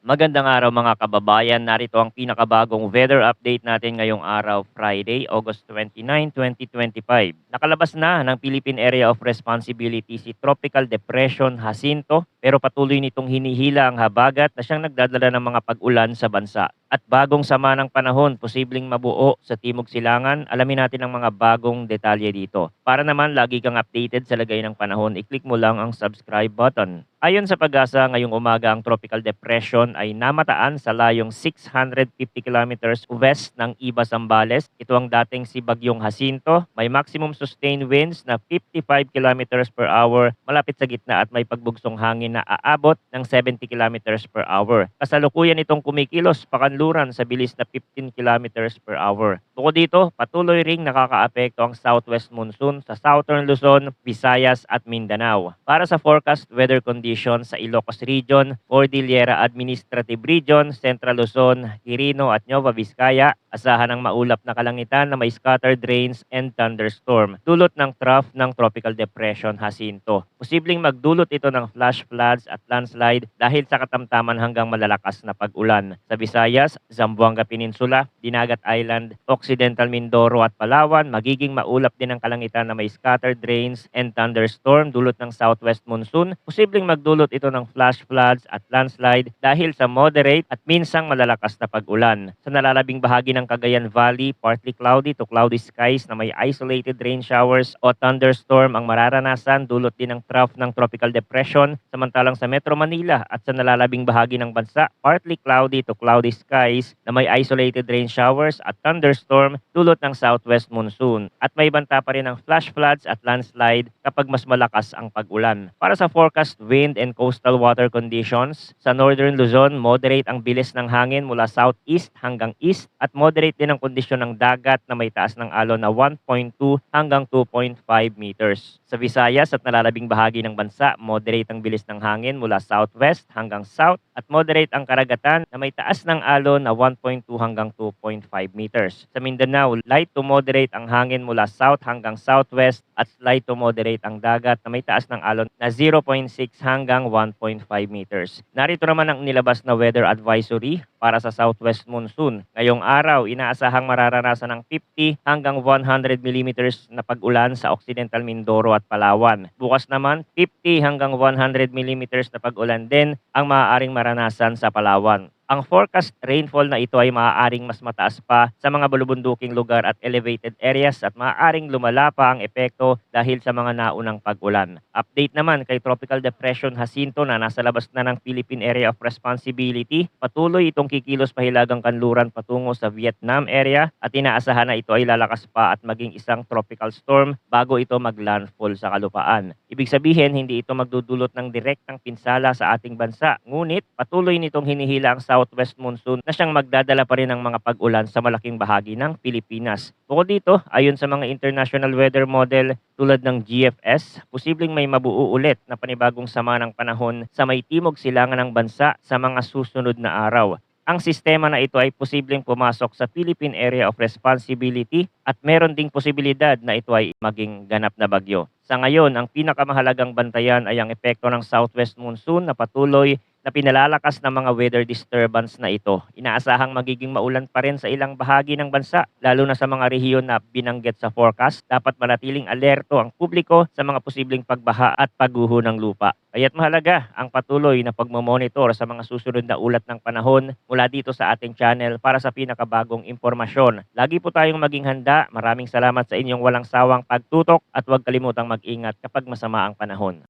Magandang araw mga kababayan. Narito ang pinakabagong weather update natin ngayong araw, Friday, August 29, 2025. Nakalabas na ng Philippine Area of Responsibility si Tropical Depression Jacinto pero patuloy nitong hinihila ang habagat na siyang nagdadala ng mga pag-ulan sa bansa. At bagong sama ng panahon, posibleng mabuo sa Timog Silangan. Alamin natin ang mga bagong detalye dito. Para naman lagi kang updated sa lagay ng panahon, i-click mo lang ang subscribe button. Ayon sa pag-asa, ngayong umaga ang tropical depression ay namataan sa layong 650 kilometers west ng Iba Zambales. Ito ang dating si Bagyong Jacinto. May maximum sustained winds na 55 kilometers per hour malapit sa gitna at may pagbugsong hangin na aabot ng 70 kilometers per hour. Kasalukuyan itong kumikilos pakanluran sa bilis na 15 kilometers per hour. Bukod dito, patuloy ring nakakaapekto ang southwest monsoon sa southern Luzon, Visayas at Mindanao. Para sa forecast weather conditions sa Ilocos Region, Cordillera Administrative Region, Central Luzon, Quirino at Nueva Vizcaya, asahan ang maulap na kalangitan na may scattered rains and thunderstorm, dulot ng trough ng Tropical Depression Jacinto. Posibleng magdulot ito ng flash floods at landslide dahil sa katamtaman hanggang malalakas na pag-ulan. Sa Visayas, Zamboanga Peninsula, Dinagat Island, Occidental Mindoro at Palawan, magiging maulap din ang kalangitan na may scattered rains and thunderstorm dulot ng southwest monsoon. Posibleng magdulot ito ng flash floods at landslide dahil sa moderate at minsang malalakas na pag-ulan. Sa nalalabing bahagi ng Cagayan Valley, partly cloudy to cloudy skies na may isolated rain showers o thunderstorm ang mararanasan dulot din ng trough ng tropical depression. Samantalang sa Metro Manila at sa nalalabing bahagi ng bansa, partly cloudy to cloudy skies na may isolated rain showers at thunderstorm dulot ng southwest monsoon. At may banta pa rin ng flash floods at landslide kapag mas malakas ang pag-ulan. Para sa forecast wind and coastal water conditions, sa northern Luzon, moderate ang bilis ng hangin mula southeast hanggang east at moderate din ang kondisyon ng dagat na may taas ng alon na 1.2 hanggang 2.5 meters. Sa Visayas at nalalabing bahagi ng bansa, moderate ang bilis ng hangin mula southwest hanggang south at moderate ang karagatan na may taas ng alon na 1.2 hanggang 2.5 meters. Sa Mindanao, light to moderate ang hangin mula south hanggang southwest at light to moderate ang dagat na may taas ng alon na 0.6 hanggang 1.5 meters. Narito naman ang nilabas na weather advisory para sa southwest monsoon. Ngayong araw, inaasahang mararanasan ng 50 hanggang 100 millimeters na pag-ulan sa Occidental Mindoro at Palawan. Bukas naman, 50 hanggang 100 millimeters na pag-ulan din ang maaaring maranasan sa Palawan. Ang forecast rainfall na ito ay maaaring mas mataas pa sa mga bulubunduking lugar at elevated areas at maaaring lumala pa ang epekto dahil sa mga naunang pag-ulan. Update naman kay Tropical Depression Jacinto na nasa labas na ng Philippine Area of Responsibility. Patuloy itong kikilos pahilagang kanluran patungo sa Vietnam area at inaasahan na ito ay lalakas pa at maging isang tropical storm bago ito maglandfall sa kalupaan. Ibig sabihin, hindi ito magdudulot ng direktang pinsala sa ating bansa. Ngunit, patuloy nitong hinihila ang southwest monsoon na siyang magdadala pa rin ng mga pag-ulan sa malaking bahagi ng Pilipinas. Bukod dito, ayon sa mga international weather model tulad ng GFS, posibleng may mabuo ulit na panibagong sama ng panahon sa may timog silangan ng bansa sa mga susunod na araw. Ang sistema na ito ay posibleng pumasok sa Philippine Area of Responsibility at meron ding posibilidad na ito ay maging ganap na bagyo. Sa ngayon, ang pinakamahalagang bantayan ay ang epekto ng southwest monsoon na patuloy na pinalalakas ng mga weather disturbance na ito. Inaasahang magiging maulan pa rin sa ilang bahagi ng bansa, lalo na sa mga rehiyon na binanggit sa forecast. Dapat manatiling alerto ang publiko sa mga posibleng pagbaha at pagguho ng lupa. Kaya't mahalaga ang patuloy na pagmamonitor sa mga susunod na ulat ng panahon mula dito sa ating channel para sa pinakabagong impormasyon. Lagi po tayong maging handa. Maraming salamat sa inyong walang sawang pagtutok at huwag kalimutang mag-ingat kapag masama ang panahon.